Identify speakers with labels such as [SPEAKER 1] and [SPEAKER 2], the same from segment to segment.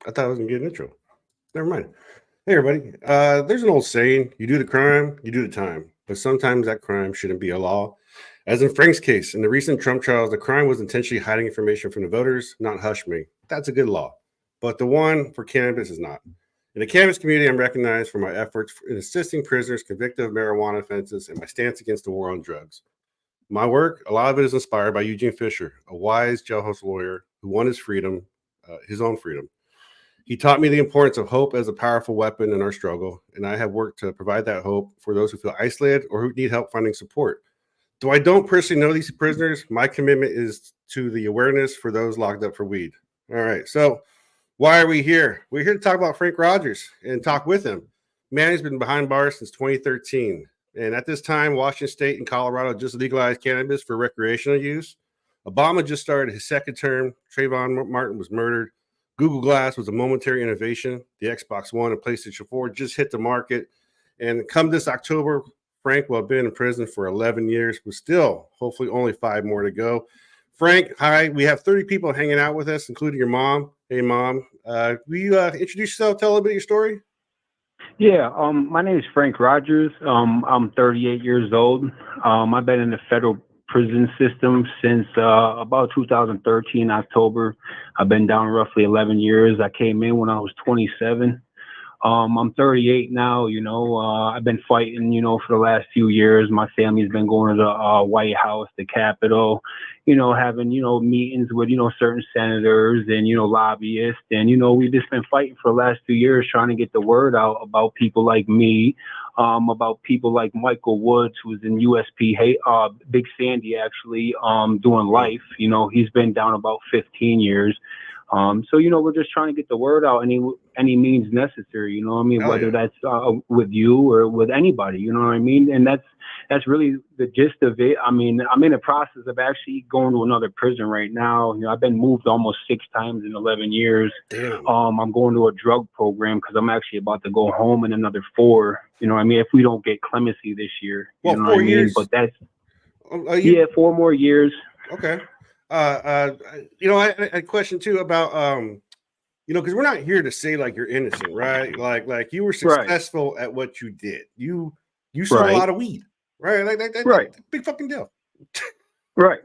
[SPEAKER 1] I thought I was gonna get an intro. Never mind. Hey everybody. There's an old saying: you do the crime, you do the time. But sometimes that crime shouldn't be a law. As in Frank's case, in the recent Trump trials, the crime was intentionally hiding information from the voters, not hush me. That's a good law. But the one for cannabis is not. In the cannabis community, I'm recognized for my efforts in assisting prisoners convicted of marijuana offenses and my stance against the war on drugs. My work, a lot of it is inspired by Eugene Fischer, a wise jailhouse lawyer who won his freedom, his own freedom. He taught me the importance of hope as a powerful weapon in our struggle, and I have worked to provide that hope for those who feel isolated or who need help finding support. Though I don't personally know these prisoners, my commitment is to the awareness for those locked up for weed. All right, so why are we here? We're here to talk about Frank Rogers and talk with him. Man, he's been behind bars since 2013. And at this time, Washington State and Colorado just legalized cannabis for recreational use. Obama just started his second term. Trayvon Martin was murdered. Google Glass was a momentary innovation. The Xbox One and PlayStation 4 just hit the market. And come this October, Frank will have been in prison for 11 years, but still, hopefully, only 5 more to go. Frank, hi. We have 30 people hanging out with us, including your mom. Hey, Mom. Will you introduce yourself, tell a little bit of your story?
[SPEAKER 2] Yeah, my name is Frank Rogers. I'm 38 years old. I've been in the federal prison system since about 2013 October. I've been down roughly 11 years. I came in when I was 27. I'm 38 now. I've been fighting, for the last few years. My family's been going to the White House, the Capitol, having, meetings with, certain senators and, lobbyists. And, we've just been fighting for the last 2 years trying to get the word out about people like me, about people like Michael Woods, who's in USP, Big Sandy, actually, doing life. He's been down about 15 years. So, we're just trying to get the word out any means necessary, whether
[SPEAKER 1] yeah.
[SPEAKER 2] that's with you or with anybody, and that's really the gist of it. I'm in the process of actually going to another prison right now. I've been moved almost 6 times in 11 years.
[SPEAKER 1] Damn.
[SPEAKER 2] I'm going to a drug program because I'm actually about to go home in another 4, if we don't get clemency this year,
[SPEAKER 1] Well, 4 years.
[SPEAKER 2] But that's, 4 more years.
[SPEAKER 1] Okay. I had a question too about because we're not here to say like you're innocent, right? Like you were successful at what you did. You sold a lot of weed, right? Like big fucking deal.
[SPEAKER 2] Right.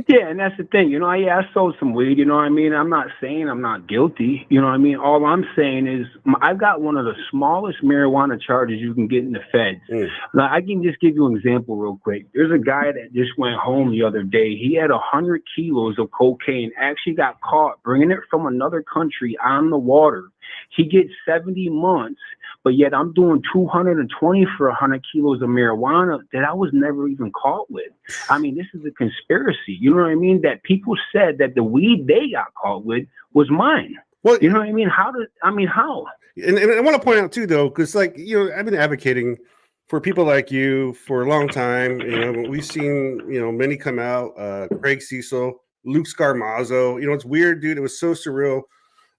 [SPEAKER 2] Yeah, and that's the thing, I sold some weed, I'm not saying I'm not guilty, all I'm saying is I've got one of the smallest marijuana charges you can get in the feds. Now, I can just give you an example real quick. There's a guy that just went home the other day. He had 100 kilos of cocaine, actually got caught bringing it from another country on the water. He gets 70 months, but yet I'm doing 220 for 100 kilos of marijuana that I was never even caught with. This is a conspiracy. You know what I mean? That people said that the weed they got caught with was mine. Well, you know what I mean? How?
[SPEAKER 1] And I want to point out too, though, because I've been advocating for people like you for a long time. We've seen, many come out, Craig Cecil, Luke Scarmazzo. It's weird, dude. It was so surreal.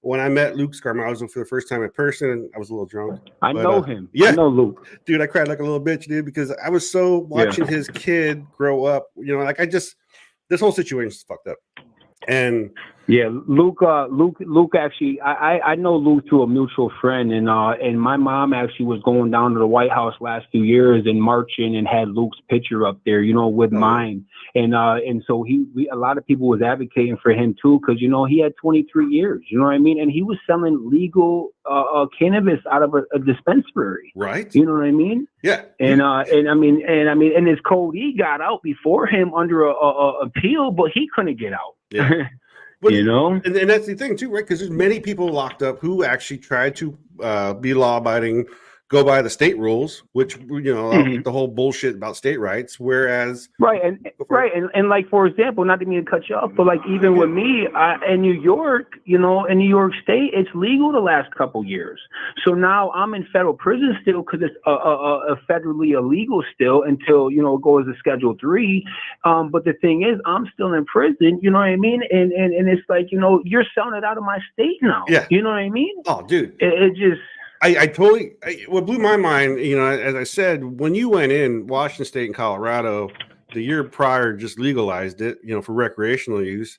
[SPEAKER 1] When I met Luke Scarmazzo for the first time in person, I was a little drunk.
[SPEAKER 2] I know him.
[SPEAKER 1] Yeah.
[SPEAKER 2] I know Luke.
[SPEAKER 1] Dude, I cried like a little bitch, dude, because I was so watching his kid grow up. This whole situation is fucked up. And
[SPEAKER 2] yeah, Luke actually, I know Luke through a mutual friend, and my mom actually was going down to the White House last few years and marching and had Luke's picture up there, with mine, and so a lot of people was advocating for him too, because he had 23 years, and he was selling legal cannabis out of a dispensary,
[SPEAKER 1] right?
[SPEAKER 2] You know what I mean?
[SPEAKER 1] Yeah,
[SPEAKER 2] and his code E got out before him under a appeal, but he couldn't get out.
[SPEAKER 1] Yeah. But, and that's the thing too, right? Because there's many people locked up who actually tried to be law-abiding, go by the state rules, which the whole bullshit about state rights. Whereas,
[SPEAKER 2] and like, for example, not to mean to cut you off, but like even with me in New York, in New York State, it's legal the last couple years. So now I'm in federal prison still because it's federally illegal still until it goes to Schedule 3. But the thing is, I'm still in prison. You know what I mean? And it's like you're selling it out of my state now.
[SPEAKER 1] Yeah.
[SPEAKER 2] You know what I mean?
[SPEAKER 1] Oh, dude.
[SPEAKER 2] It just.
[SPEAKER 1] What blew my mind, as I said, when you went in, Washington State and Colorado, the year prior just legalized it, for recreational use.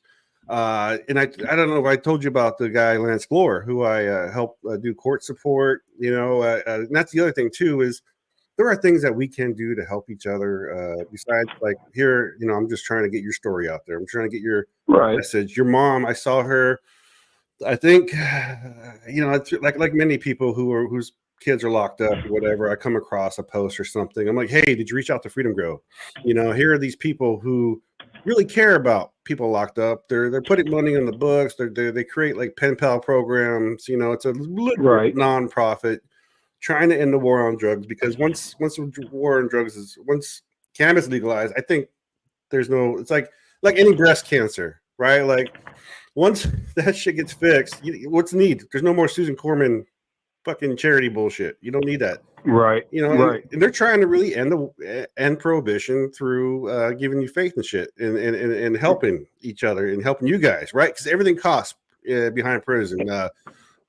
[SPEAKER 1] And I don't know if I told you about the guy Lance Glore, who I help do court support. And that's the other thing too is there are things that we can do to help each other. Besides, like here, I'm just trying to get your story out there. I'm trying to get your message. Your mom, I saw her. I think, it's like many people whose kids are locked up or whatever. I come across a post or something. I'm like, hey, did you reach out to Freedom Grow? Here are these people who really care about people locked up. They're putting money in the books. They create like pen pal programs. It's a literal nonprofit trying to end the war on drugs, because once the war on drugs once cannabis legalized, I think it's like any breast cancer, right? Like once that shit gets fixed, what's need? There's no more Susan Corman fucking charity bullshit. You don't need that.
[SPEAKER 2] Right.
[SPEAKER 1] And they're trying to really end prohibition through giving you faith and shit and helping each other and helping you guys, right? Because everything costs behind prison.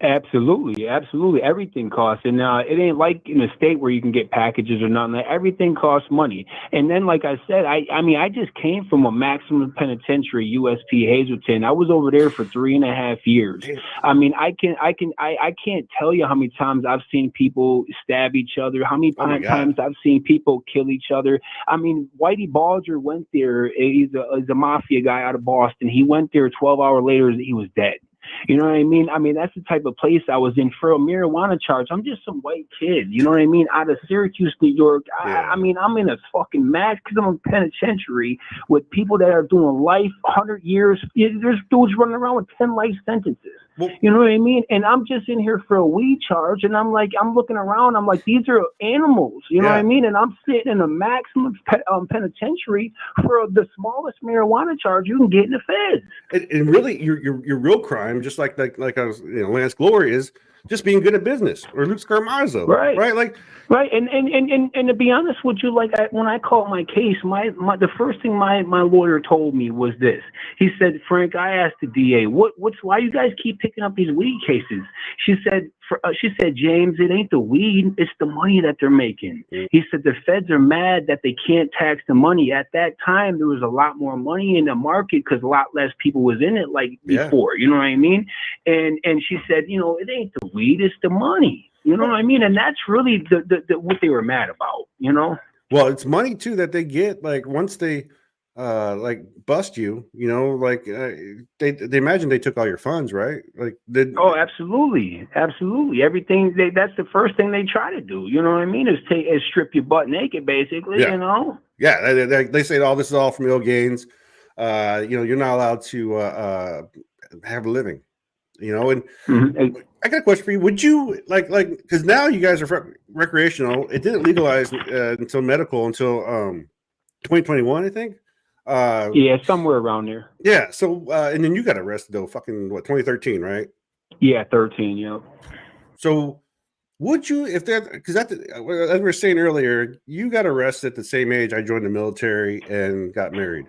[SPEAKER 2] Absolutely. Everything costs, and it ain't like in a state where you can get packages or nothing. Everything costs money. And then, like I said, I just came from a maximum penitentiary, USP Hazleton. I was over there for 3.5 years. I mean, I can't tell you how many times I've seen people stab each other. How many times I've seen people kill each other. I mean, Whitey Bulger went there. He's a mafia guy out of Boston. He went there 12 hours later. He was dead. You know what I mean? I mean, that's the type of place I was in for a marijuana charge. I'm just some white kid, you know what I mean? Out of Syracuse, New York. I mean, I'm in a fucking match because I'm a penitentiary with people that are doing life, 100 years. There's dudes running around with 10 life sentences. You know what I mean? And I'm just in here for a weed charge, and I'm looking around. I'm like, these are animals. You know what I mean? And I'm sitting in a maximum penitentiary for the smallest marijuana charge you can get in the feds.
[SPEAKER 1] And really, your real crime, just like I was, Lance Glory is just being good at business, or Luke Scarmazzo, right?
[SPEAKER 2] Right. And to be honest with you, when I called my case, the first thing my lawyer told me was this. He said, Frank, I asked the DA, why you guys keep picking up these weed cases? She said, James, it ain't the weed, it's the money that they're making. He said the feds are mad that they can't tax the money. At that time, there was a lot more money in the market because a lot less people was in it before. You know what I mean? And she said, it ain't the weed, it's the money. You know what I mean? And that's really the what they were mad about,
[SPEAKER 1] Well, it's money too that they get once they bust you, they imagine they took all your funds, right?
[SPEAKER 2] Absolutely. Everything that's the first thing they try to do, you know what I mean, is strip you butt naked, basically.
[SPEAKER 1] They say, this is all from ill gains. You're not allowed to have a living, and I got a question for you. Would you because now you guys are recreational, it didn't legalize until medical until 2021, I think.
[SPEAKER 2] Somewhere around there.
[SPEAKER 1] Yeah. So, and then you got arrested though, fucking 2013, right?
[SPEAKER 2] Yeah, 13. Yeah.
[SPEAKER 1] So, would you, as we were saying earlier, you got arrested at the same age I joined the military and got married.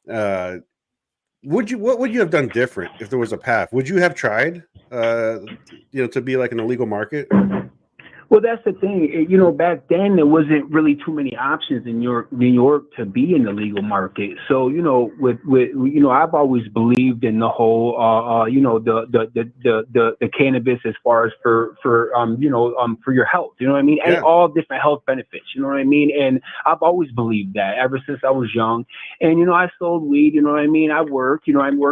[SPEAKER 1] What would you have done different if there was a path? Would you have tried, to be like an illegal market?
[SPEAKER 2] Well, that's the thing. Back then there wasn't really too many options in New York to be in the legal market. So, I've always believed in the whole, the cannabis as far as for your health. You know what I mean? And all different health benefits. You know what I mean? And I've always believed that ever since I was young. And I sold weed. You know what I mean? I worked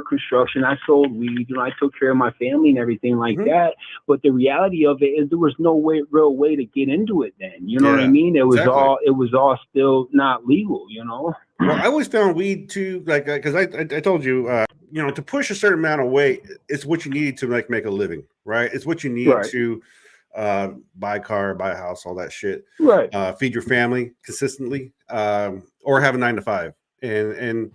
[SPEAKER 2] construction. I sold weed. I took care of my family and everything like that. But the reality of it is there was no real way to get into it then. You know what I mean? It was all still not legal, Well,
[SPEAKER 1] I always found weed too, because I told you, to push a certain amount of weight, it's what you need to make a living, right? It's what you need to buy a car, buy a house, all that shit,
[SPEAKER 2] right?
[SPEAKER 1] Feed your family consistently, or have a 9 to 5, and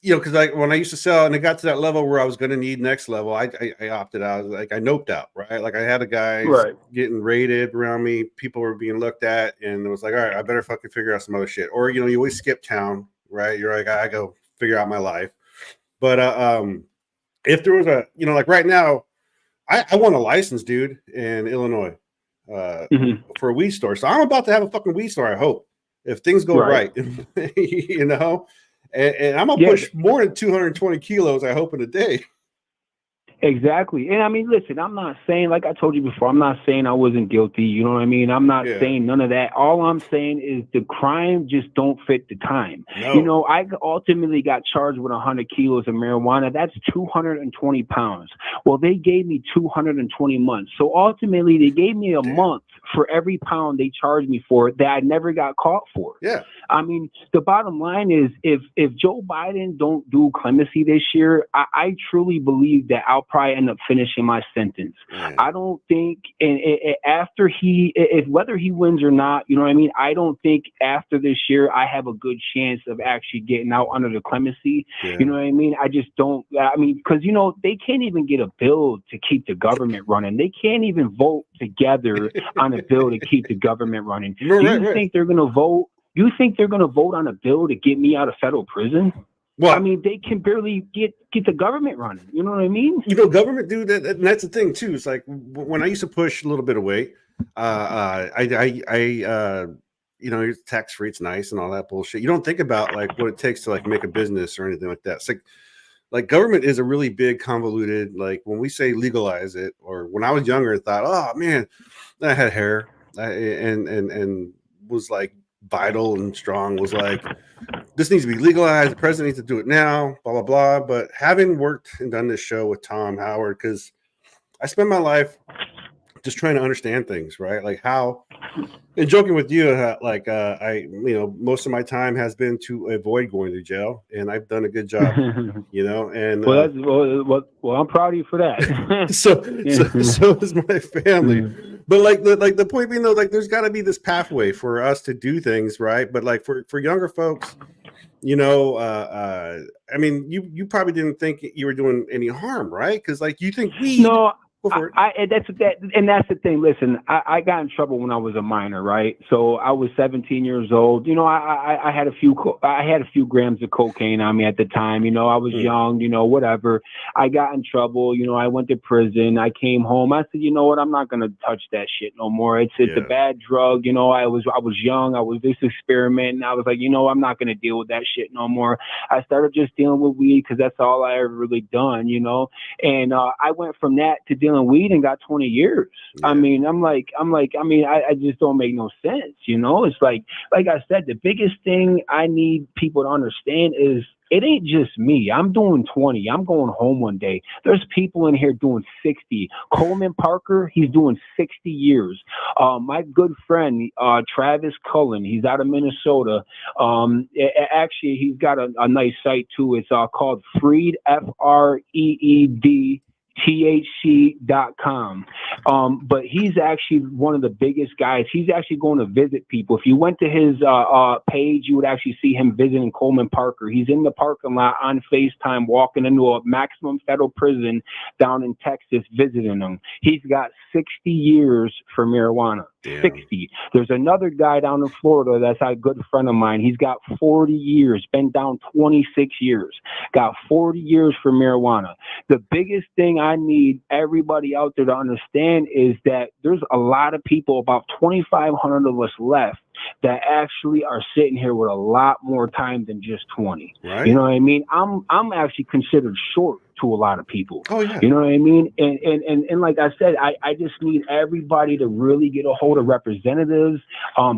[SPEAKER 1] because when I used to sell and it got to that level where I was going to need next level, I opted out. I noped out, right? Like I had a guy getting raided around me. People were being looked at, and it was like, all right, I better fucking figure out some other shit. Or, you always skip town, right? You're like, I go figure out my life. But if there was right now, I want a license, dude, in Illinois for a weed store. So I'm about to have a fucking weed store, I hope, if things go right. and I'm gonna push more than 220 kilos. I hope in a day.
[SPEAKER 2] Exactly. And I mean, listen, I'm not saying, like I told you before, I'm not saying I wasn't guilty. You know what I mean? I'm not saying none of that. All I'm saying is the crime just don't fit the time.
[SPEAKER 1] No.
[SPEAKER 2] You know, I ultimately got charged with 100 kilos of marijuana. That's 220 pounds. Well, they gave me 220 months. So ultimately, they gave me a month for every pound they charged me for that I never got caught for.
[SPEAKER 1] Yeah.
[SPEAKER 2] I mean, the bottom line is if Joe Biden don't do clemency this year, I truly believe that I'll probably end up finishing my sentence.
[SPEAKER 1] Yeah.
[SPEAKER 2] I don't think, and after if whether he wins or not, you know what I mean? I don't think after this year I have a good chance of actually getting out under the clemency.
[SPEAKER 1] Yeah.
[SPEAKER 2] You know what I mean? I just don't, I mean, because, you know, they can't even get a bill to keep the government running. They can't even vote together on a bill to keep the government running. Do you think they're going to vote? You think they're going to vote on a bill to get me out of federal prison? Well, I mean, they can barely get the government running. You know what I mean?
[SPEAKER 1] You know, government do that, and that's the thing too. It's like when I used to push a little bit of weight, you know, tax free, it's nice and all that bullshit. You don't think about like what it takes to like make a business or anything like that. It's like government is a really big convoluted. Like when we say legalize it, or when I was younger, I thought, oh man, I had hair, and was like vital and strong, was like, this needs to be legalized. The president needs to do it now, blah, blah, blah. But having worked and done this show with Tom Howard, because I spend my life just trying to understand things, right? Like how, and joking with you, you know, most of my time has been to avoid going to jail, and I've done a good job, you know. And
[SPEAKER 2] well, I'm proud of you for that.
[SPEAKER 1] so is my family. But like the point being though, like there's got to be this pathway for us to do things, right? But like for younger folks, you know, I mean, you probably didn't think you were doing any harm, right? Because like you think weed.
[SPEAKER 2] No, that's the thing. Listen, I got in trouble when I was a minor, right? So I was 17 years old. You know, I had a few grams of cocaine on me at the time. You know, I was young. You know, whatever. I got in trouble. You know, I went to prison. I came home. I said, you know what? I'm not gonna touch that shit no more. It's a bad drug. You know, I was young. I was this experiment, and I was like, you know, I'm not gonna deal with that shit no more. I started just dealing with weed because that's all I ever really done. You know, and I went from that to dealing weed and got 20 years. I mean, I just don't make no sense. You know, it's like I said, the biggest thing I need people to understand is it ain't just me. I'm doing 20. I'm going home one day. There's people in here doing 60. Coleman Parker, he's doing 60 years. My good friend, Travis Cullen, he's out of Minnesota. Actually, he's got a nice site too. It's called Freed, FREED THC.com. But he's actually one of the biggest guys. He's actually going to visit people. If you went to his page, you would actually see him visiting Coleman Parker. He's in the parking lot on FaceTime, walking into a maximum federal prison down in Texas, visiting them. He's got 60 years for marijuana.
[SPEAKER 1] Damn.
[SPEAKER 2] 60. There's another guy down in Florida that's a good friend of mine. He's got 40 years, been down 26 years, got 40 years for marijuana. The biggest thing I need everybody out there to understand is that there's a lot of people, about 2,500 of us left, that actually are sitting here with a lot more time than just 20.
[SPEAKER 1] Right.
[SPEAKER 2] You know what I mean? I'm actually considered short to a lot of people.
[SPEAKER 1] Oh yeah.
[SPEAKER 2] You know what I mean? And like I said, I just need everybody to really get a hold of representatives,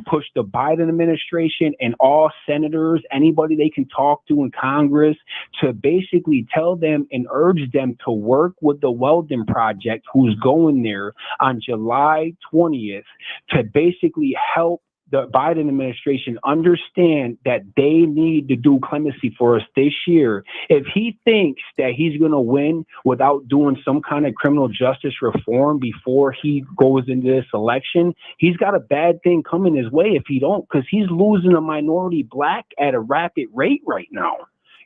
[SPEAKER 2] push the Biden administration and all senators, anybody they can talk to in Congress, to basically tell them and urge them to work with the Weldon Project, who's going there on July 20th, to basically help the Biden administration understand that they need to do clemency for us this year. If he thinks that he's going to win without doing some kind of criminal justice reform before he goes into this election, he's got a bad thing coming his way if he don't, because he's losing a minority black at a rapid rate right now.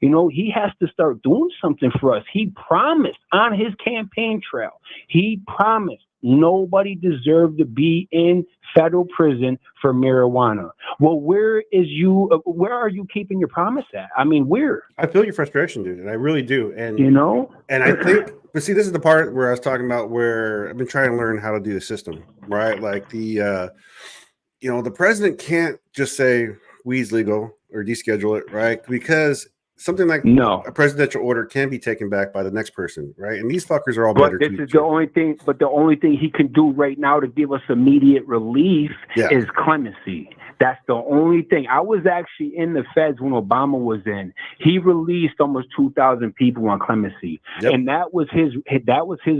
[SPEAKER 2] You know, he has to start doing something for us. He promised on his campaign trail, he promised nobody deserved to be in federal prison for marijuana. Well, where are you keeping your promise at? I mean, where?
[SPEAKER 1] I feel your frustration, dude, and I really do. And
[SPEAKER 2] you know,
[SPEAKER 1] and I think, but see, this is the part where I was talking about where I've been trying to learn how to do the system, right? Like the president can't just say weed's legal or deschedule it, right? Because something like
[SPEAKER 2] No.
[SPEAKER 1] a presidential order can be taken back by the next person, right? And these fuckers are all
[SPEAKER 2] But
[SPEAKER 1] better.
[SPEAKER 2] this is the only thing. But the only thing he can do right now to give us immediate relief is clemency. That's the only thing. I was actually in the feds when Obama was in. He released almost 2,000 people on clemency, and that was his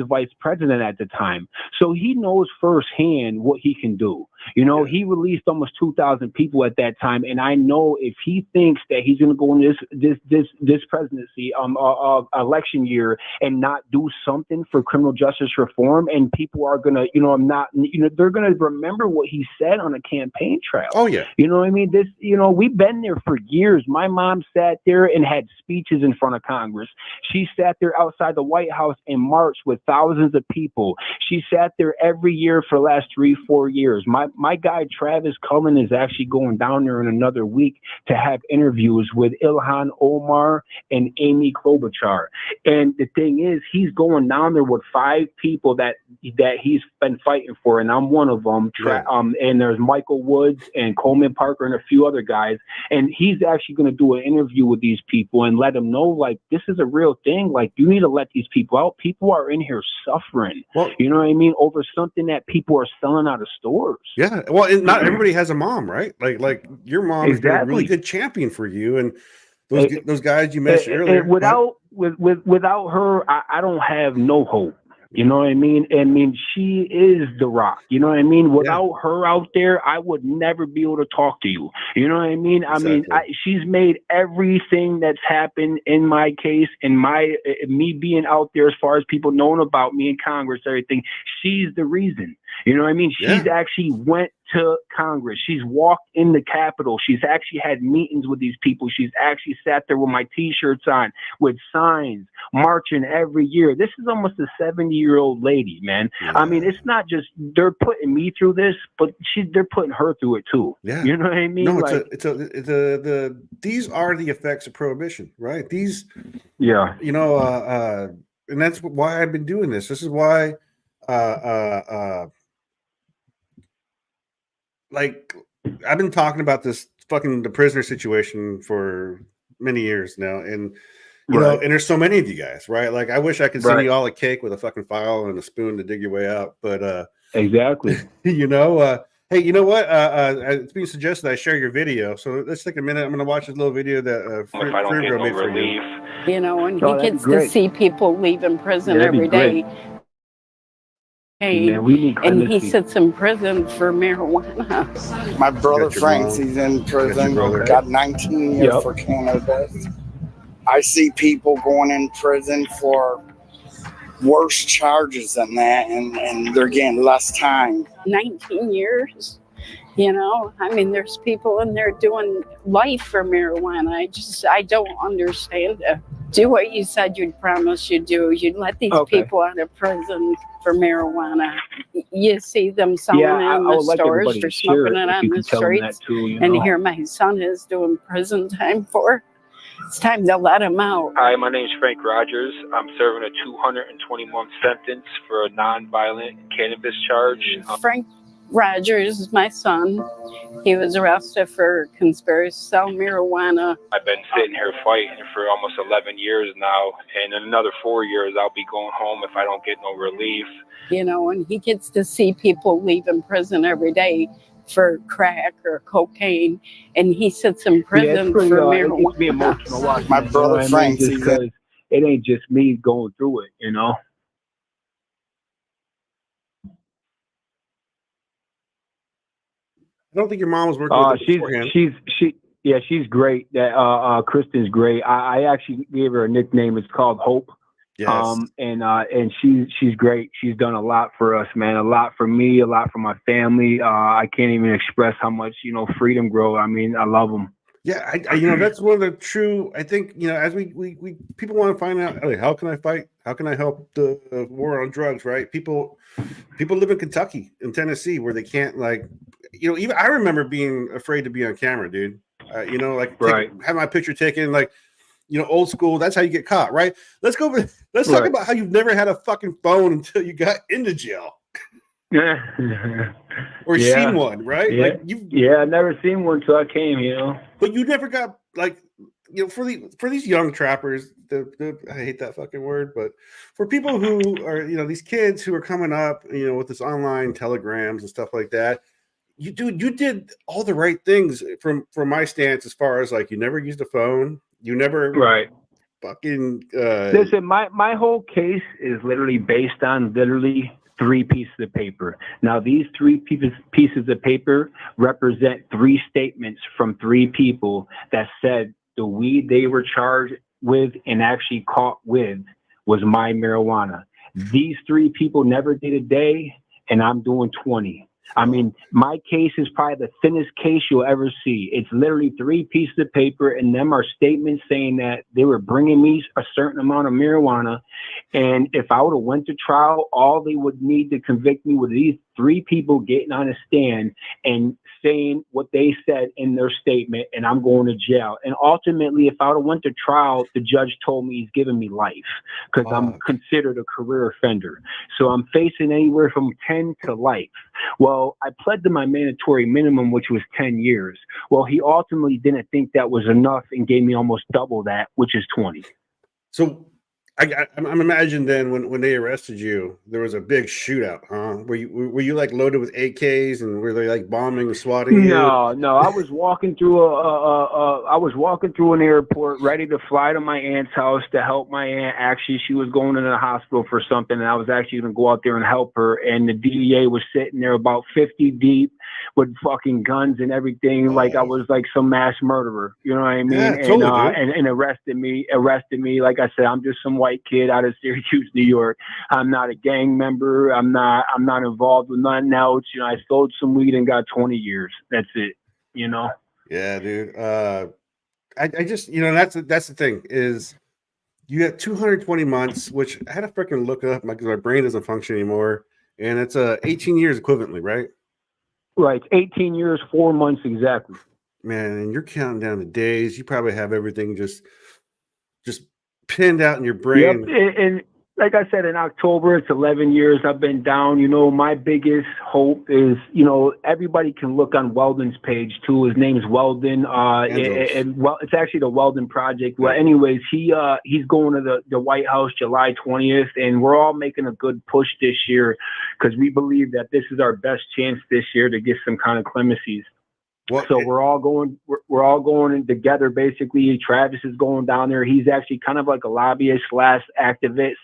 [SPEAKER 2] vice president at the time. So he knows firsthand what he can do. You know, he released almost 2,000 people at that time, and I know if he thinks that he's going to go in this presidency election year and not do something for criminal justice reform, and people are going to, they're going to remember what he said on a campaign trail.
[SPEAKER 1] Oh yeah,
[SPEAKER 2] you know what I mean? We've been there for years. My mom sat there and had speeches in front of Congress. She sat there outside the White House and marched with thousands of people. She sat there every year for the last 3-4 years. My guy Travis Cullen is actually going down there in another week to have interviews with Ilhan Omar and Amy Klobuchar. And the thing is, he's going down there with 5 people that he's been fighting for, and I'm one of them. And there's Michael Woods and Coleman Parker and a few other guys. And he's actually going to do an interview with these people and let them know, like, this is a real thing. Like, you need to let these people out. People are in here suffering. Well, you know what I mean? Over something that people are selling out of stores.
[SPEAKER 1] Yeah. Well, not everybody has a mom, right? Like your mom is a really good champion for you. And those guys you mentioned earlier.
[SPEAKER 2] Without her, I don't have no hope. You know what I mean? She is the rock. You know what I mean? Without her out there, I would never be able to talk to you. You know what I mean? Exactly. She's made everything that's happened in my case, and me being out there, as far as people knowing about me in Congress, everything. She's the reason. You know what I mean? She's actually went to Congress. She's walked in the Capitol. She's actually had meetings with these people. She's actually sat there with my T-shirts on, with signs, marching every year. This is almost a 70-year-old lady, man. Yeah. I mean, it's not just they're putting me through this, but they're putting her through it too.
[SPEAKER 1] Yeah,
[SPEAKER 2] you know what I mean?
[SPEAKER 1] No, these are the effects of prohibition, right? These, and that's why I've been doing this. This is why. Like, I've been talking about the prisoner situation for many years now, and you know, and there's so many of you guys, right? Like, I wish I could send you all a cake with a fucking file and a spoon to dig your way out, but
[SPEAKER 2] exactly.
[SPEAKER 1] Hey, you know what? It's being suggested I share your video, so let's take a minute. I'm going to watch this little video that
[SPEAKER 3] if I don't get no relief,
[SPEAKER 4] and he gets to see people leaving prison every day. And he sits in prison for marijuana.
[SPEAKER 5] My brother Frank's, he's in prison, got 19 years for cannabis. I see people going in prison for worse charges than that, and they're getting less time.
[SPEAKER 4] 19 years? There's people in there doing life for marijuana. I don't understand it. Do what you said you'd promise you'd do. You'd let these people out of prison for marijuana. You see them selling it in the stores for smoking it on the streets. And here my son is doing prison time for. It's time to let him out.
[SPEAKER 3] Hi, my name's Frank Rogers. I'm serving a 220-month sentence for a non-violent cannabis charge.
[SPEAKER 4] Frank Rogers is my son. He was arrested for conspiracy to sell marijuana.
[SPEAKER 3] I've been sitting here fighting for almost 11 years now, and in another 4 years, I'll be going home if I don't get no relief.
[SPEAKER 4] And he gets to see people leaving prison every day for crack or cocaine, and he sits in prison for marijuana.
[SPEAKER 2] It's me emotional watching.
[SPEAKER 5] My brother Frank,
[SPEAKER 2] because it ain't just me going through it, you know.
[SPEAKER 1] I don't think your mom was working with beforehand.
[SPEAKER 2] She's great. Kristen's great. I actually gave her a nickname. It's called Hope.
[SPEAKER 1] Yes.
[SPEAKER 2] And she's great. She's done a lot for us, man. A lot for me, a lot for my family. I can't even express how much, freedom grow. I mean, I love them.
[SPEAKER 1] Yeah, I that's one of the true. I think as we people want to find out, like, how can I fight? How can I help the war on drugs? Right? People live in Kentucky and Tennessee where they can't, like, even I remember being afraid to be on camera, dude. Have my picture taken, like, old school. That's how you get caught, right? Let's talk about how you've never had a fucking phone until you got into jail. Or seen one, right?
[SPEAKER 2] Yeah. I've never seen one until I came,
[SPEAKER 1] But you never got, like you know, for these young trappers, I hate that fucking word, but for people who are, you know, these kids who are coming up, you know, with this online telegrams and stuff like that, you did all the right things from my stance, as far as like, you never used a phone, you never fucking
[SPEAKER 2] Listen, my whole case is literally based on literally 3 pieces of paper. Now, these 3 pieces of paper represent 3 statements from 3 people that said the weed they were charged with and actually caught with was my marijuana. These 3 people never did a day, and I'm doing 20. I mean, my case is probably the thinnest case you'll ever see. It's literally 3 pieces of paper, and them are statements saying that they were bringing me a certain amount of marijuana. And if I would have went to trial, all they would need to convict me with these 3 people getting on a stand and saying what they said in their statement, and I'm going to jail. And ultimately, if I would have went to trial, the judge told me he's giving me life because I'm considered a career offender. So I'm facing anywhere from 10 to life. Well, I pled to my mandatory minimum, which was 10 years. Well, he ultimately didn't think that was enough and gave me almost double that, which is 20.
[SPEAKER 1] So I'm imagining then when they arrested you, there was a big shootout, huh? Were you like loaded with AKs, and were they like bombing and swatting you?
[SPEAKER 2] No. I was walking through an airport, ready to fly to my aunt's house to help my aunt. Actually, she was going into the hospital for something, and I was actually going to go out there and help her. And the DEA was sitting there about 50 deep with fucking guns and everything, like I was like some mass murderer. You know what I mean?
[SPEAKER 1] Yeah, totally,
[SPEAKER 2] and arrested me. Like I said, I'm just some white kid out of Syracuse, New York. I'm not a gang member. I'm not involved with nothing else. You know, I sold some weed and got 20 years. That's it. You know?
[SPEAKER 1] Yeah, dude. I just, you know, that's the thing is you have 220 months, which I had to freaking look up because my brain doesn't function anymore. And it's 18 years equivalently, right?
[SPEAKER 2] Right. 18 years, 4 months exactly.
[SPEAKER 1] Man, and you're counting down the days. You probably have everything just pinned out in your brain.
[SPEAKER 2] Yep. And like I said, in October, it's 11 years I've been down. You know, my biggest hope is, you know, everybody can look on Weldon's page too. His name's Weldon. It's actually the Weldon Project. Well, anyways, he's going to the White House July 20th, and we're all making a good push this year because we believe that this is our best chance this year to get some kind of clemencies. So we're all going in together. Basically, Travis is going down there. He's actually kind of like a lobbyist / activist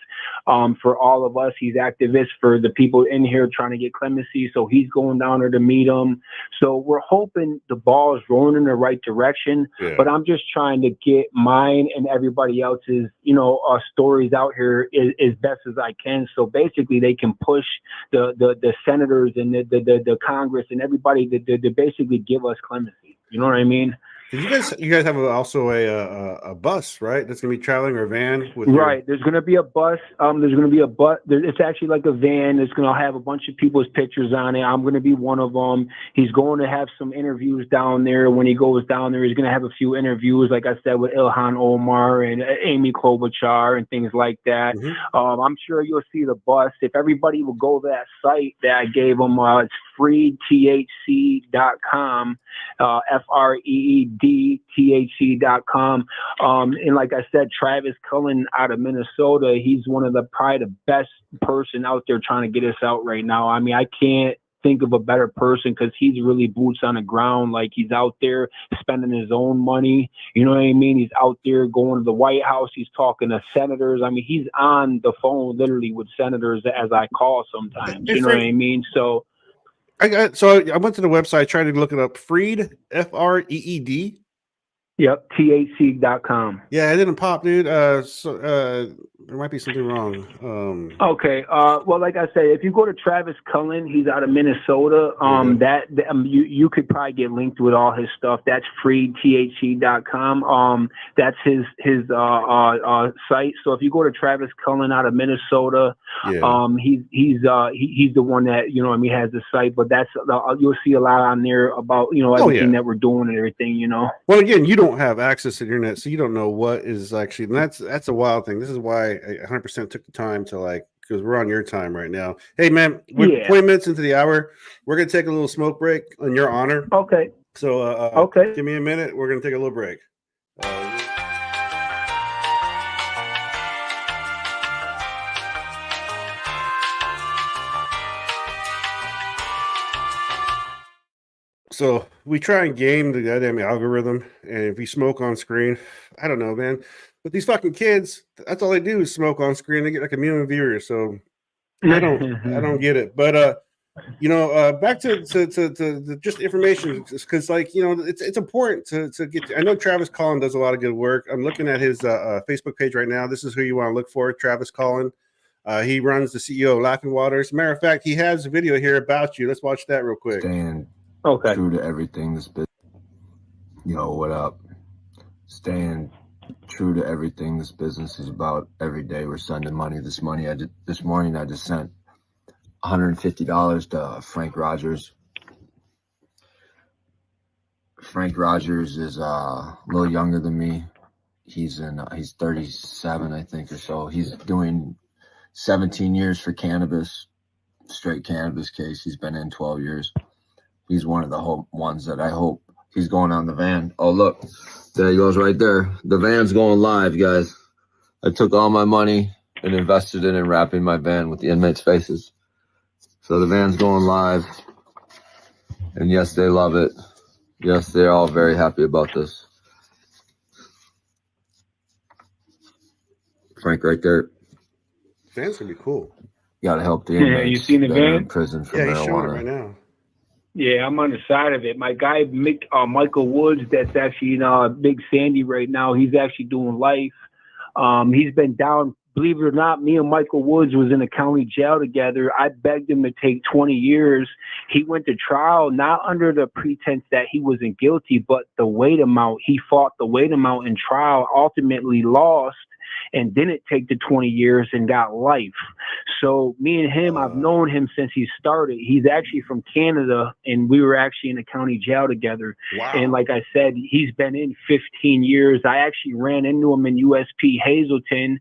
[SPEAKER 2] for all of us. He's activist for the people in here trying to get clemency. So he's going down there to meet them. So we're hoping the ball is rolling in the right direction. Yeah. But I'm just trying to get mine and everybody else's, you know, stories out here as best as I can. So basically, they can push the senators and the Congress and everybody to basically give us clemency. You know what I mean?
[SPEAKER 1] You guys have also a bus, right? That's gonna be traveling, or a van with
[SPEAKER 2] There's gonna be a bus. It's actually like a van. It's gonna have a bunch of people's pictures on it. I'm gonna be one of them. He's going to have some interviews down there. When he goes down there, he's gonna have a few interviews, like I said, with Ilhan Omar and Amy Klobuchar and things like that. Mm-hmm. I'm sure you'll see the bus. If everybody will go to that site that I gave them, it's freedthc.com, freedthc.com. And like I said, Travis Cullen out of Minnesota, he's one of probably the best person out there trying to get us out right now. I mean, I can't think of a better person because he's really boots on the ground. Like, he's out there spending his own money. You know what I mean? He's out there going to the White House. He's talking to senators. I mean, he's on the phone literally with senators as I call sometimes. You know what I mean? So
[SPEAKER 1] I went to the website, tried to look it up. Freed, Freed.
[SPEAKER 2] Yep, THC.com.
[SPEAKER 1] Yeah, it didn't pop, dude. There might be something wrong.
[SPEAKER 2] Okay. Well, like I said, if you go to Travis Cullen, he's out of Minnesota. You could probably get linked with all his stuff. That's freedthc.com. That's his site. So if you go to Travis Cullen out of Minnesota, he's the one that, you know, I mean, has the site. But that's you'll see a lot on there about, you know, everything that we're doing and everything. You know.
[SPEAKER 1] Well, again, you don't have access to the internet, so you don't know what is actually. And that's a wild thing. This is why I 100% took the time to, because we're on your time right now. Hey, man, we're 20 minutes into the hour. We're going to take a little smoke break in your honor.
[SPEAKER 2] Okay.
[SPEAKER 1] So, give me a minute. We're going to take a little break. So we try and game the goddamn algorithm, and if you smoke on screen, I don't know, man. But these fucking kids, that's all they do is smoke on screen. They get like a million viewers. So I don't get it. But back to the just information, because like it's important to get. I know Travis Collin does a lot of good work. I'm looking at his Facebook page right now. This is who you want to look for, Travis Collin. He runs the CEO of Laughing Waters. Matter of fact, he has a video here about you. Let's watch that real quick.
[SPEAKER 6] Staying true to everything this business. Yo, what up? Staying true to everything this business is about. Every day we're sending money. This morning I just sent $150 to Frank Rogers. Frank Rogers is a little younger than me. He's 37, I think, or so. He's doing 17 years for cannabis, straight cannabis case. He's been in 12 years. He's one of the ones that I hope he's going on the van. Oh, look, there he goes right there. The van's going live, guys. I took all my money and invested it in wrapping my van with the inmates' faces. So the van's going live. And yes, they love it. Yes, they're all very happy about this. Frank right there.
[SPEAKER 1] Van's gonna be cool.
[SPEAKER 6] Gotta help the inmates.
[SPEAKER 2] You seen the van?
[SPEAKER 6] In prison for
[SPEAKER 1] He's showing it
[SPEAKER 6] marijuana.
[SPEAKER 1] right now.
[SPEAKER 2] Yeah, I'm on the side of it. My guy, Michael Woods, that's actually in Big Sandy right now. He's actually doing life. He's been down. Believe it or not, me and Michael Woods was in a county jail together. I begged him to take 20 years. He went to trial, not under the pretense that he wasn't guilty, but the weight amount. He fought the weight amount in trial, ultimately lost, and didn't take the 20 years and got life. So me and him, I've known him since he started. He's actually from Canada, and we were actually in a county jail together.
[SPEAKER 1] Wow.
[SPEAKER 2] And like I said, he's been in 15 years. I actually ran into him in USP Hazleton.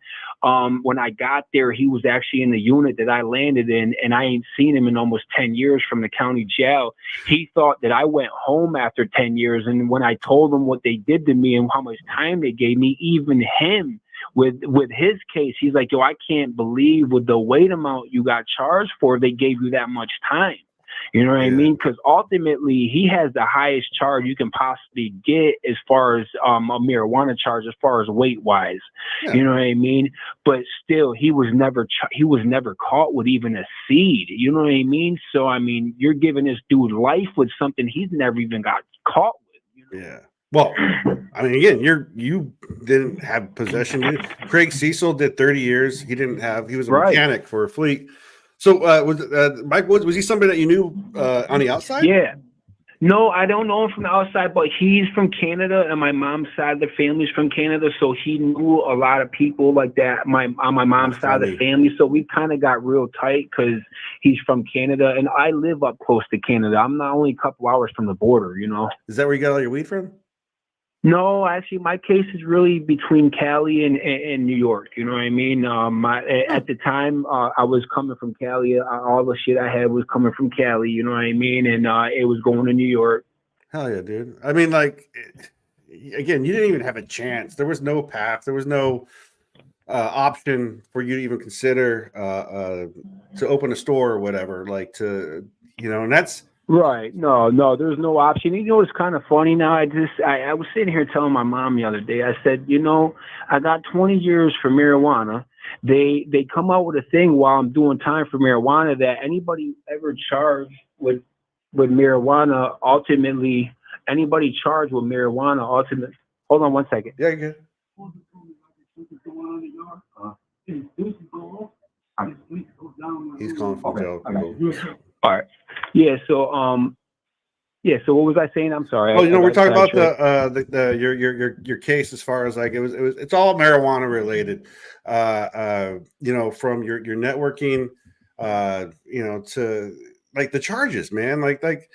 [SPEAKER 2] When I got there, he was actually in the unit that I landed in, and I ain't seen him in almost 10 years from the county jail. He thought that I went home after 10 years. And when I told him what they did to me and how much time they gave me, even him, with his case, he's like, yo, I can't believe with the weight amount you got charged for, they gave you that much time. You know what I mean? Because ultimately, he has the highest charge you can possibly get as far as a marijuana charge, as far as weight wise. Yeah. You know what I mean? But still, he was never caught with even a seed. You know what I mean? So I mean, you're giving this dude life with something he's never even got caught with. You know?
[SPEAKER 1] Yeah. Well, I mean, again, you didn't have possession. Craig Cecil did 30 years. He was a mechanic for a fleet. So was Mike Woods, was he somebody that you knew on the outside?
[SPEAKER 2] Yeah. No, I don't know him from the outside, but he's from Canada, and my mom's side of the family's from Canada, so he knew a lot of people like that on my mom's side of the family. So we kind of got real tight because he's from Canada, and I live up close to Canada. I'm not only a couple hours from the border, you know.
[SPEAKER 1] Is that where you got all your weed from?
[SPEAKER 2] No, actually, my case is really between Cali and New York. You know what I mean? At the time, I was coming from Cali. All the shit I had was coming from Cali. You know what I mean? And it was going to New York.
[SPEAKER 1] Hell yeah, dude. I mean, like, again, you didn't even have a chance. There was no path. There was no option for you to even consider to open a store or whatever. Like and that's.
[SPEAKER 2] Right. No, there's no option. You know, it's kind of funny now. I was sitting here telling my mom the other day, I said, I got 20 years for marijuana. They come out with a thing while I'm doing time for marijuana that anybody ever charged with marijuana, ultimately, hold on one second.
[SPEAKER 1] Yeah, you're good. He's calling for jail.
[SPEAKER 2] All right. Yeah. So, so what was I saying? I'm sorry.
[SPEAKER 1] Oh, we're talking about your case as far as like it's all marijuana related. From your networking, to like the charges, man. Like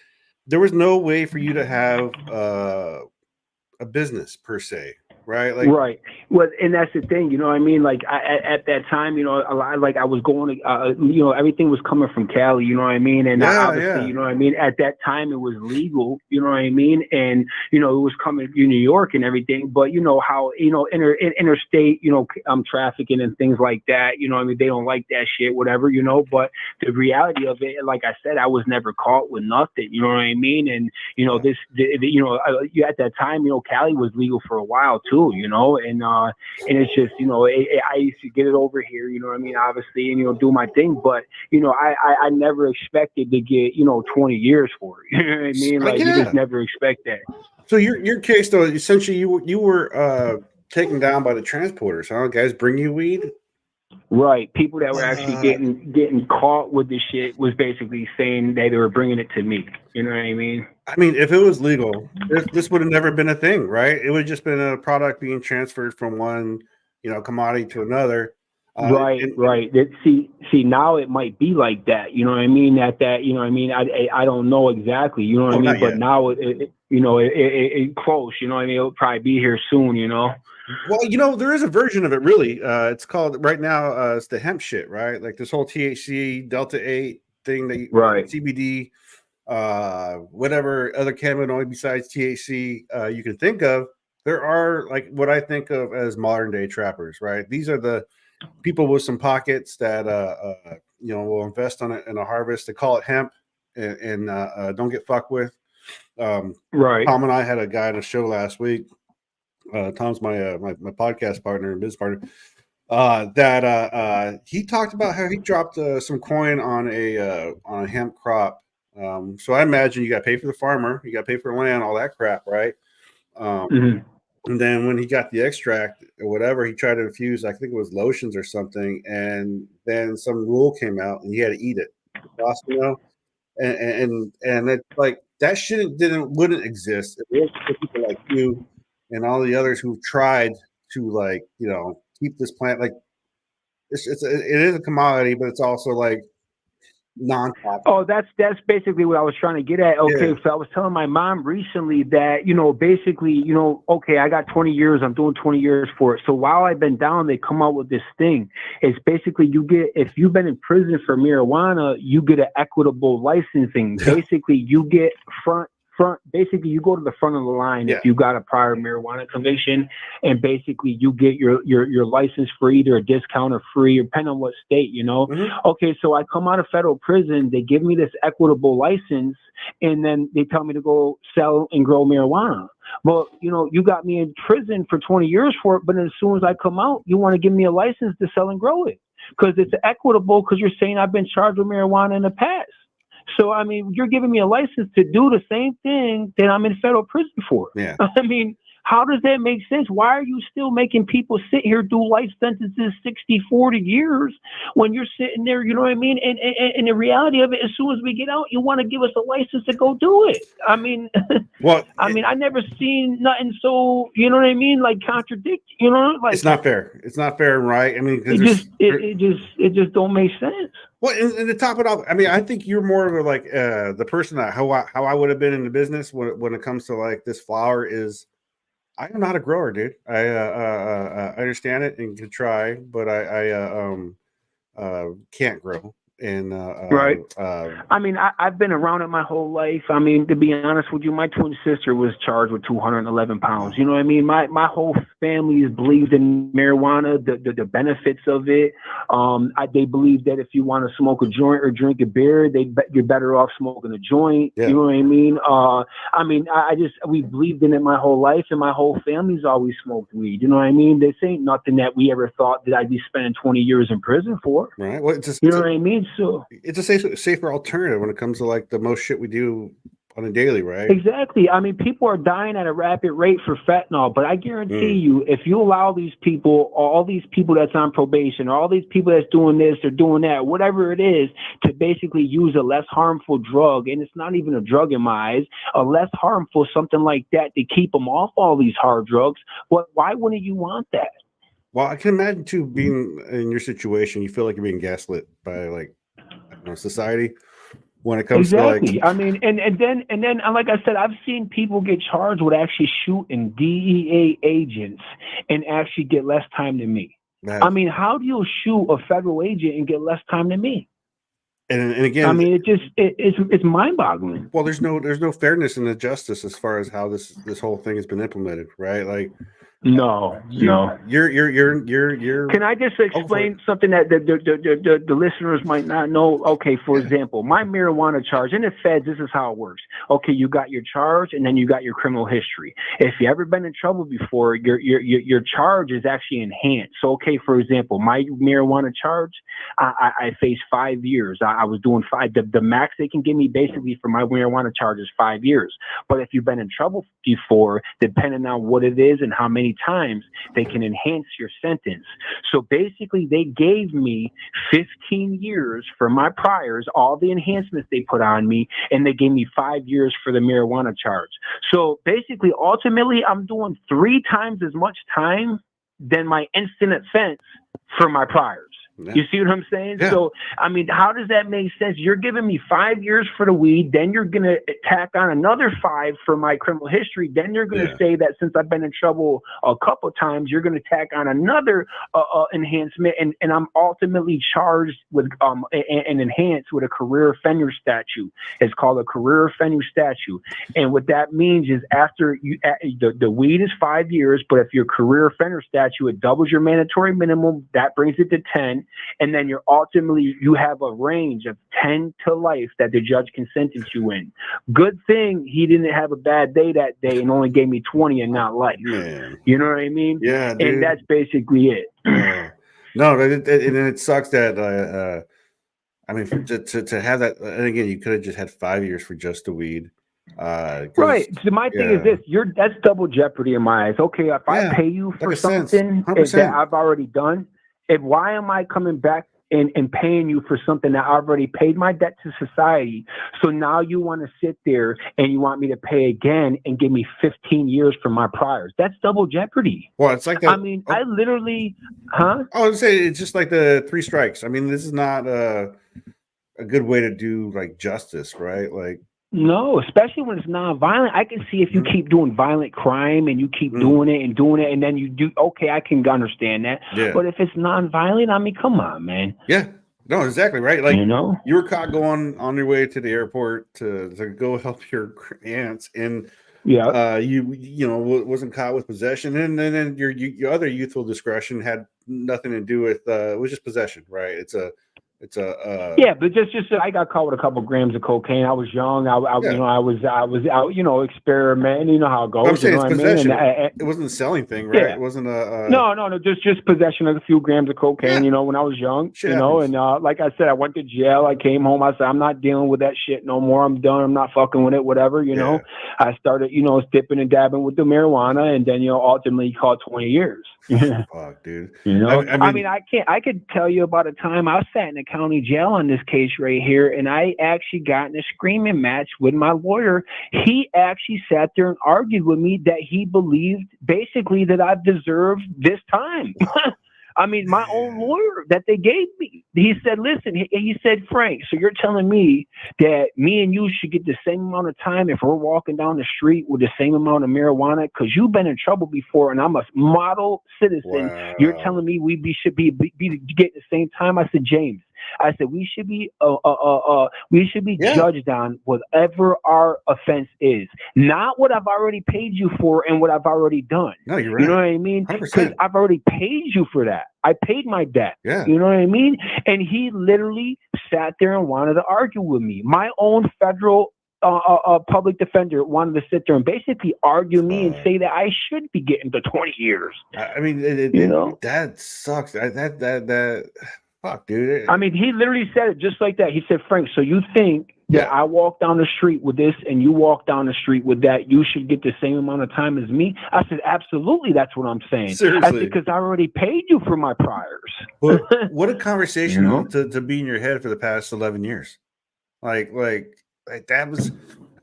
[SPEAKER 1] there was no way for you to have a business per se. right? Like,
[SPEAKER 2] right. Well, and that's the thing, you know what I mean? Like at that time, you know, a lot, like I was going to, you know, everything was coming from Cali, you know what I mean? And obviously, you know what I mean? At that time, it was legal, you know what I mean? And, you know, it was coming to New York and everything, but you know how, you know, interstate, you know, trafficking and things like that, you know what I mean? They don't like that shit, whatever, you know, but the reality of it, like I said, I was never caught with nothing, you know what I mean? And, you know, you know, at that time, you know, Cali was legal for a while too, you know, and it's just, you know, I used to get it over here, you know what I mean, obviously, and, you know, do my thing, but, you know, I never expected to get, you know, 20 years for it, you know what I mean, like, you just never expect that.
[SPEAKER 1] So your case, though, essentially you were taken down by the transporters, huh? Guys bring you weed?
[SPEAKER 2] Right. People that were actually getting caught with this shit was basically saying that they were bringing it to me, you know what I mean?
[SPEAKER 1] I mean, if it was legal, this would have never been a thing, right? It would have just been a product being transferred from one, you know, commodity to another.
[SPEAKER 2] Right. See, now it might be like that, you know what I mean? That, you know what I mean? I don't know exactly, you know what I mean? But now it you know, it close, you know what I mean? It'll probably be here soon, you know?
[SPEAKER 1] Well, you know, there is a version of it, really. It's called right now. It's the hemp shit, right? Like this whole THC Delta 8 thing that CBD, whatever other cannabinoid besides THC you can think of. There are like what I think of as modern day trappers, right? These are the people with some pockets that you know, will invest on it in a harvest. They call it hemp, and don't get fucked with.
[SPEAKER 2] Right.
[SPEAKER 1] Tom and I had a guy on a show last week. Tom's my podcast partner and business partner. That he talked about how he dropped some coin on a hemp crop. So I imagine you got to pay for the farmer, you got to pay for the land, all that crap, right? And then when he got the extract or whatever, he tried to infuse, I think it was lotions or something, and then some rule came out and he had to eat it. You know? And it's like that shit wouldn't exist if it was for people like you and all the others who've tried to, like, you know, keep this plant. Like it is a commodity, but it's also like non-toxic.
[SPEAKER 2] Oh, that's basically what I was trying to get at. Okay, so I was telling my mom recently that, you know, basically, you know, okay, I got 20 years, I'm doing 20 years for it. So while I've been down, they come out with this thing. It's basically if you've been in prison for marijuana, you get an equitable licensing. Basically, you get basically you go to the front of the line if you got a prior marijuana conviction, and basically you get your license for either a discount or free, or depending on what state, you know. Okay, so I come out of federal prison, they give me this equitable license, and then they tell me to go sell and grow marijuana. Well, you know, you got me in prison for 20 years for it, but as soon as I come out, you want to give me a license to sell and grow it because it's equitable, because you're saying I've been charged with marijuana in the past. So, I mean, you're giving me a license to do the same thing that I'm in federal prison for.
[SPEAKER 1] Yeah.
[SPEAKER 2] I mean, how does that make sense? Why are you still making people sit here, do life sentences, 60, 40 years when you're sitting there, you know what I mean? And the reality of it, as soon as we get out, you want to give us a license to go do it. I mean, I never seen nothing so, you know what I mean? Like contradict, you know, like
[SPEAKER 1] it's not fair. It's not fair, right? I mean,
[SPEAKER 2] it just don't make sense.
[SPEAKER 1] Well, and to top it off, I mean, I think you're more of a, like the person that how I would have been in the business when it comes to like this flower is, I am not a grower, dude. I understand it and can try, but I can't grow. And
[SPEAKER 2] right. I mean, I've been around it my whole life. I mean, to be honest with you, my twin sister was charged with 211 pounds. You know what I mean? My whole family has believed in marijuana, the benefits of it. They believe that if you want to smoke a joint or drink a beer, you're better off smoking a joint. Yeah. You know what I mean? We believed in it my whole life, and my whole family's always smoked weed. You know what I mean? This ain't nothing that we ever thought that I'd be spending 20 years in prison for.
[SPEAKER 1] Right. Well,
[SPEAKER 2] you know what I mean? So
[SPEAKER 1] it's a safer alternative when it comes to like the most shit we do on a daily, right?
[SPEAKER 2] Exactly. I mean, people are dying at a rapid rate for fentanyl, but I guarantee you, if you allow these people, all these people that's on probation, all these people that's doing this or doing that, whatever it is, to basically use a less harmful drug, and it's not even a drug in my eyes, a less harmful something like that to keep them off all these hard drugs, why wouldn't you want that?
[SPEAKER 1] Well, I can imagine too, being in your situation, you feel like you're being gaslit by like, I don't know, society. when it comes to like,
[SPEAKER 2] I mean, and then, like I said, I've seen people get charged with actually shooting DEA agents and actually get less time than me.
[SPEAKER 1] man.
[SPEAKER 2] I mean, how do you shoot a federal agent and get less time than me?
[SPEAKER 1] And again,
[SPEAKER 2] I mean, it's mind-boggling.
[SPEAKER 1] well, there's no fairness in the justice as far as how this whole thing has been implemented, right? Like,
[SPEAKER 2] No.
[SPEAKER 1] You're.
[SPEAKER 2] Can I just explain something that the listeners might not know? Okay, for example, my marijuana charge in the feds, this is how it works. Okay, you got your charge, and then you got your criminal history. If you ever been in trouble before, your charge is actually enhanced. So, okay, for example, my marijuana charge, I faced 5 years. I was doing 5. The max they can give me basically for my marijuana charge is 5 years. But if you've been in trouble before, depending on what it is and how many times, they can enhance your sentence. So basically, they gave me 15 years for my priors, all the enhancements they put on me, and they gave me 5 years for the marijuana charge. So basically, ultimately, I'm doing 3 times as much time than my instant offense for my priors. Yeah. You see what I'm saying? Yeah. So, I mean, how does that make sense? You're giving me 5 years for the weed, then you're going to tack on another 5 for my criminal history. Then you're going to say that since I've been in trouble a couple of times, you're going to tack on another enhancement. And I'm ultimately charged with and enhanced with a career offender statute. It's called a career offender statute. And what that means is after you, the weed is 5 years, but if your career offender statute, it doubles your mandatory minimum, that brings it to 10. And then you have a range of 10 to life that the judge can sentence you in. Good thing he didn't have a bad day that day and only gave me 20 and not life. Man. You know what I mean?
[SPEAKER 1] Yeah, dude.
[SPEAKER 2] And that's basically it.
[SPEAKER 1] No, and it sucks that I mean, to have that, and again, you could have just had 5 years for just the weed.
[SPEAKER 2] Right. So my thing is this: that's double jeopardy in my eyes. Okay, if I pay you for something that I've already done. Why am I coming back and paying you for something that I already paid my debt to society? So now you want to sit there and you want me to pay again and give me 15 years for my priors. That's double jeopardy.
[SPEAKER 1] Well, it's like that.
[SPEAKER 2] I mean, I literally,
[SPEAKER 1] I would say it's just like the 3 strikes. I mean, this is not a good way to do like justice, right? Like.
[SPEAKER 2] No, especially when it's non-violent. I can see if you keep doing violent crime and you keep doing it, and then you do, okay, I can understand that. Yeah. But if it's non-violent, I mean, come on, man.
[SPEAKER 1] Yeah. No, exactly, right? Like,
[SPEAKER 2] you
[SPEAKER 1] were caught going on your way to the airport to go help your aunts, and you wasn't caught with possession, and then your other youthful discretion had nothing to do with it was just possession, right? It's a
[SPEAKER 2] but just I got caught with a couple grams of cocaine. I was young. I was out, experimenting. You know how it goes.
[SPEAKER 1] I'm saying it's possession. It wasn't a selling thing, right?
[SPEAKER 2] Yeah.
[SPEAKER 1] It wasn't a
[SPEAKER 2] no, just possession of a few grams of cocaine. Yeah. When I was young, and like I said, I went to jail. I came home. I said, I'm not dealing with that shit no more. I'm done. I'm not fucking with it. Whatever, know. I started, dipping and dabbing with the marijuana, and then ultimately caught 20 years.
[SPEAKER 1] Fuck, dude.
[SPEAKER 2] I mean, I could tell you about a time I sat in the county jail on this case right here, and I actually got in a screaming match with my lawyer. He actually sat there and argued with me that he believed basically that I deserved this time. I mean, my own lawyer that they gave me. He said, listen, he said, Frank, so you're telling me that me and you should get the same amount of time if we're walking down the street with the same amount of marijuana? Because you've been in trouble before and I'm a model citizen. Wow. You're telling me we should be getting the same time? I said, James, I said we should be judged on whatever our offense is, not what I've already paid you for and what I've already done.
[SPEAKER 1] No, you're right.
[SPEAKER 2] You know what I mean? Because I've already paid you for that. I paid my debt. Yeah. You know what I mean? And he literally sat there and wanted to argue with me. My own federal public defender wanted to sit there and basically argue me and say that I should be getting to 20 years.
[SPEAKER 1] I mean, that sucks. That. Fuck, dude.
[SPEAKER 2] I mean, he literally said it just like that. He said, Frank, so you think that I walk down the street with this and you walk down the street with that, you should get the same amount of time as me? I said, absolutely, that's what I'm saying.
[SPEAKER 1] Seriously.
[SPEAKER 2] I said, because I already paid you for my priors.
[SPEAKER 1] Well, what a conversation to be in your head for the past 11 years. Like that was,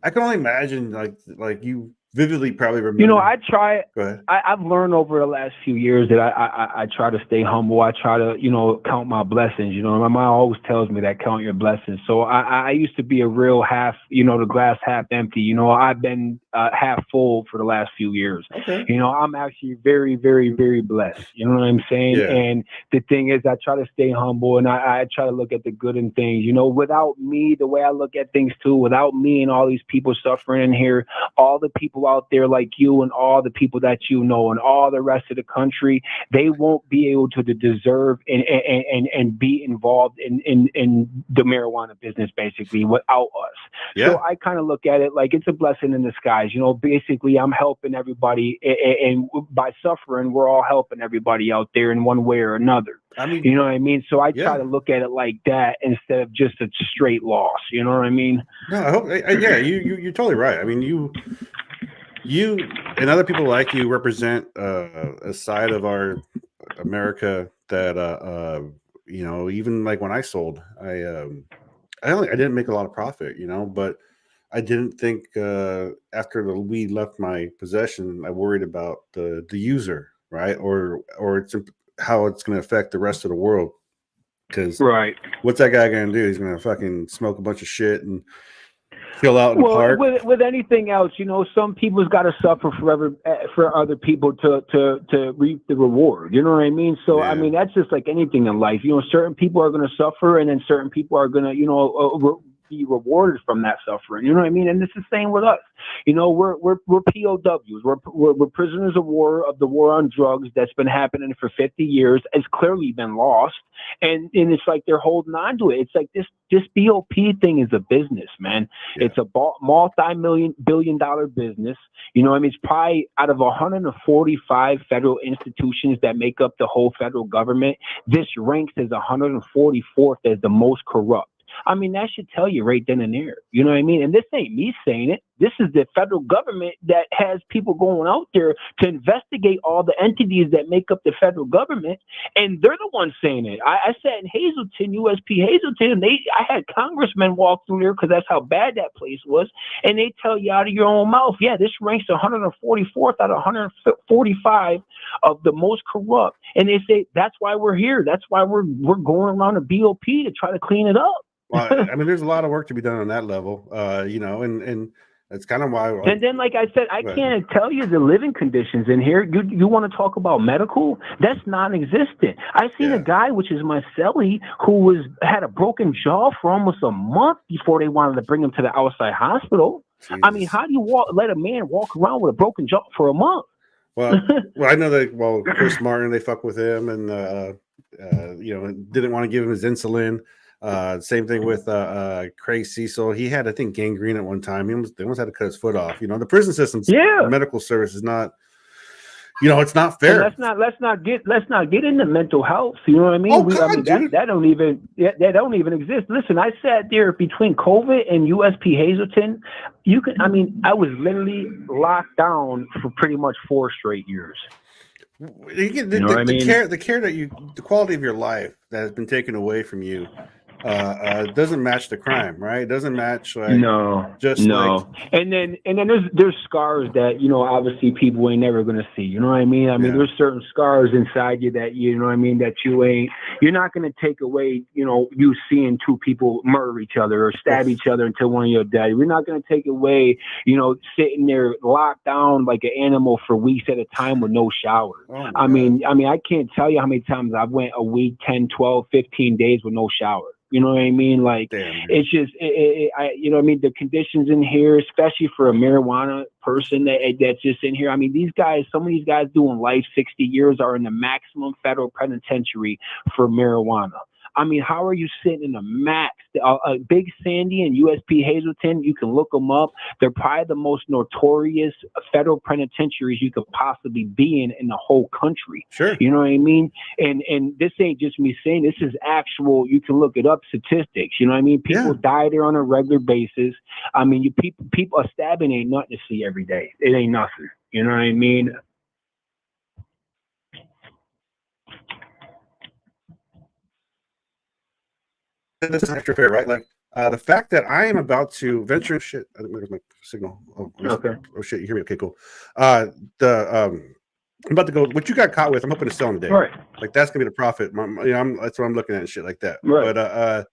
[SPEAKER 1] I can only imagine like you vividly probably remember.
[SPEAKER 2] You know, I try.
[SPEAKER 1] Go ahead.
[SPEAKER 2] I've learned over the last few years that I try to stay humble. I try to, you know, count my blessings. You know, my mom always tells me that count your blessings. So I used to be a real half, you know, the glass half empty. You know, I've been half full for the last few years.
[SPEAKER 1] Okay.
[SPEAKER 2] You know, I'm actually very, very, very blessed. You know what I'm saying?
[SPEAKER 1] Yeah.
[SPEAKER 2] And the thing is, I try to stay humble and I try to look at the good in things. You know, without me, the way I look at things too, without me and all these people suffering in here, all the people out there like you and all the people that you know and all the rest of the country, they won't be able to deserve and be involved in the marijuana business basically without us.
[SPEAKER 1] Yeah.
[SPEAKER 2] So I kind of look at it like it's a blessing in disguise. You know, basically I'm helping everybody, and by suffering, we're all helping everybody out there in one way or another.
[SPEAKER 1] I mean,
[SPEAKER 2] you know what I mean? So I
[SPEAKER 1] yeah.
[SPEAKER 2] try to look at it like that instead of just a straight loss. You know what I mean?
[SPEAKER 1] No, I hope. Yeah, you're totally right. I mean, you and other people like you represent a side of our America that you know, even like when I sold, I didn't make a lot of profit, you know, but I didn't think after the weed left my possession, I worried about the user, right, or it's how it's going to affect the rest of the world. Because
[SPEAKER 2] right,
[SPEAKER 1] what's that guy going to do? He's going to fucking smoke a bunch of shit and chill out in the park.
[SPEAKER 2] With anything else, you know, some people's got to suffer for other people to reap the reward. You know what I mean? So
[SPEAKER 1] Yeah.
[SPEAKER 2] I mean, that's just like anything in life. You know, certain people are going to suffer, and then certain people are going to, you know, be rewarded from that suffering. You know what I mean? And it's the same with us. You know, we're POWs. We're prisoners of war, of the war on drugs that's been happening for 50 years. It's clearly been lost, and it's like they're holding on to it. It's like this BOP thing is a business, man.
[SPEAKER 1] Yeah.
[SPEAKER 2] It's a multi-billion-dollar business. You know what I mean? It's probably out of 145 federal institutions that make up the whole federal government, this ranks as 144th as the most corrupt. I mean, that should tell you right then and there. You know what I mean? And this ain't me saying it. This is the federal government that has people going out there to investigate all the entities that make up the federal government. And they're the ones saying it. I sat in Hazleton, USP Hazleton, and I had congressmen walk through there because that's how bad that place was. And they tell you out of your own mouth, yeah, this ranks 144th out of 145 of the most corrupt. And they say, that's why we're here. That's why we're going around the BOP to try to clean it up.
[SPEAKER 1] Well, I mean, there's a lot of work to be done on that level, you know, and that's kind of why.
[SPEAKER 2] And then, like I said, I can't tell you the living conditions in here. You want to talk about medical? That's non-existent. I seen a guy, which is my cellie, who had a broken jaw for almost a month before they wanted to bring him to the outside hospital. Jesus. I mean, how do you let a man walk around with a broken jaw for a month?
[SPEAKER 1] Well, I know that. Well, Chris Martin, they fuck with him, and you know, didn't want to give him his insulin. Same thing with Craig Cecil. He had, I think, gangrene at one time. They almost had to cut his foot off. You know, the prison system's medical service is not, you know, it's not fair.
[SPEAKER 2] And let's not get into mental health. You know what I mean?
[SPEAKER 1] Oh, God,
[SPEAKER 2] that don't even exist. Listen, I sat there between COVID and USP Hazleton. I was literally locked down for pretty much 4 straight years.
[SPEAKER 1] The care that the quality of your life that has been taken away from you doesn't match the crime, right? It doesn't match and
[SPEAKER 2] then there's scars that, you know, obviously people ain't never gonna see. You know what I mean? I mean, there's certain scars inside you that, you know what I mean, that you're not gonna take away, you know, you seeing 2 people murder each other or stab each other until one of you dead. We're not gonna take away, you know, sitting there locked down like an animal for weeks at a time with no shower. I mean, I can't tell you how many times I've went a week, 10, 12, 15 days with no shower. You know what I mean? Like, it's just, you know what I mean? The conditions in here, especially for a marijuana person that's just in here. I mean, some of these guys doing life 60 years are in the maximum federal penitentiary for marijuana. I mean, how are you sitting in the max? Big Sandy and USP Hazleton, you can look them up. They're probably the most notorious federal penitentiaries you could possibly be in the whole country.
[SPEAKER 1] Sure.
[SPEAKER 2] You know what I mean? And this ain't just me saying, this is actual, you can look it up, statistics. You know what I mean? People die there on a regular basis. I mean, people, a stabbing ain't nothing to see every day. It ain't nothing. You know what I mean?
[SPEAKER 1] That's extra fair, right? Like, The fact that I am about to venture shit. Where's my signal?
[SPEAKER 2] Okay.
[SPEAKER 1] Oh shit, you hear me? Okay, cool. I'm about to go. What you got caught with? I'm hoping to sell today.
[SPEAKER 2] Right.
[SPEAKER 1] Like that's gonna be the profit. That's what I'm looking at and shit like that.
[SPEAKER 2] Right.
[SPEAKER 1] But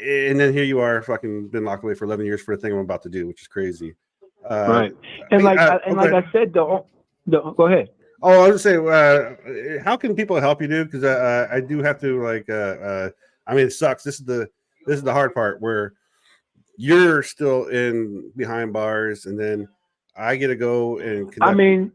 [SPEAKER 1] and then here you are, fucking been locked away for 11 years for the thing I'm about to do, which is crazy.
[SPEAKER 2] Right. And like I said, go ahead.
[SPEAKER 1] Oh, I was gonna say, how can people help you, dude? Because I do have to I mean, it sucks. This is the hard part where you're still in behind bars, and then I get to go and conduct,
[SPEAKER 2] I mean,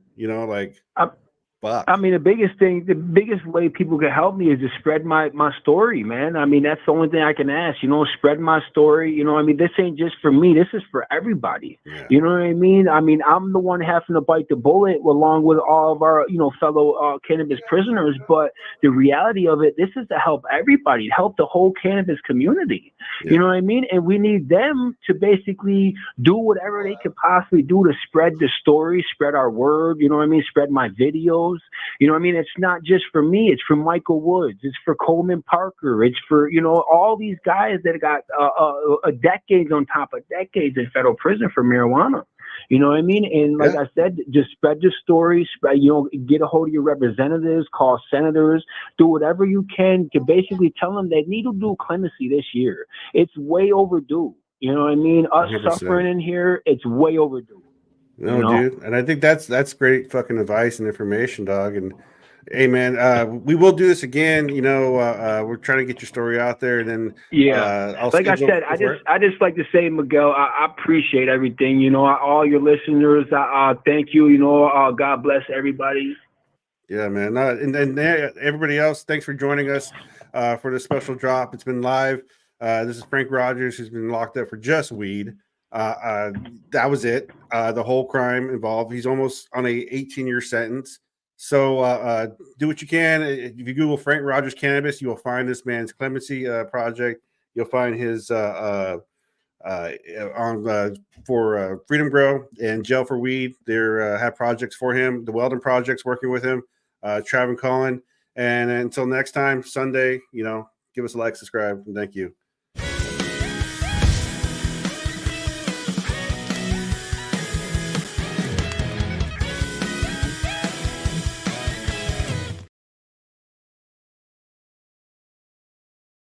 [SPEAKER 1] fuck.
[SPEAKER 2] I mean, the biggest way people can help me is to spread my story, man. I mean, that's the only thing I can ask, spread my story. I mean, this ain't just for me. This is for everybody.
[SPEAKER 1] Yeah.
[SPEAKER 2] You know what I mean? I mean, I'm the one having to bite the bullet along with all of our, fellow cannabis prisoners. But the reality of it, this is to help everybody, help the whole cannabis community. Yeah. You know what I mean? And we need them to basically do whatever they could possibly do to spread the story, spread our word, you know what I mean? Spread my videos. You know what I mean? It's not just for me. It's for Michael Woods. It's for Coleman Parker. It's for, all these guys that got decades on top of decades in federal prison for marijuana. You know what I mean? And like I said, just spread the story, get a hold of your representatives, call senators, do whatever you can to basically tell them they need to do clemency this year. It's way overdue. You know what I mean? Us 100%. Suffering in here, it's way overdue.
[SPEAKER 1] No, dude. And I think that's great fucking advice and information, dog. And hey, man, we will do this again. We're trying to get your story out there, and then
[SPEAKER 2] like I said, I just like to say, Miguel, I appreciate everything. All your listeners, thank you. God bless everybody.
[SPEAKER 1] Yeah, man. And everybody else, thanks for joining us for this special drop. It's been live. This is Frank Rogers, who's been locked up for just weed. That was it. The whole crime involved. He's almost on a 18-year sentence. So do what you can. If you Google Frank Rogers Cannabis, you will find this man's clemency project. You'll find his for Freedom Grow and Jail for Weed. They have projects for him. The Weldon Project's working with him. Travis Cullen. And until next time, Sunday, give us a like, subscribe, and thank you.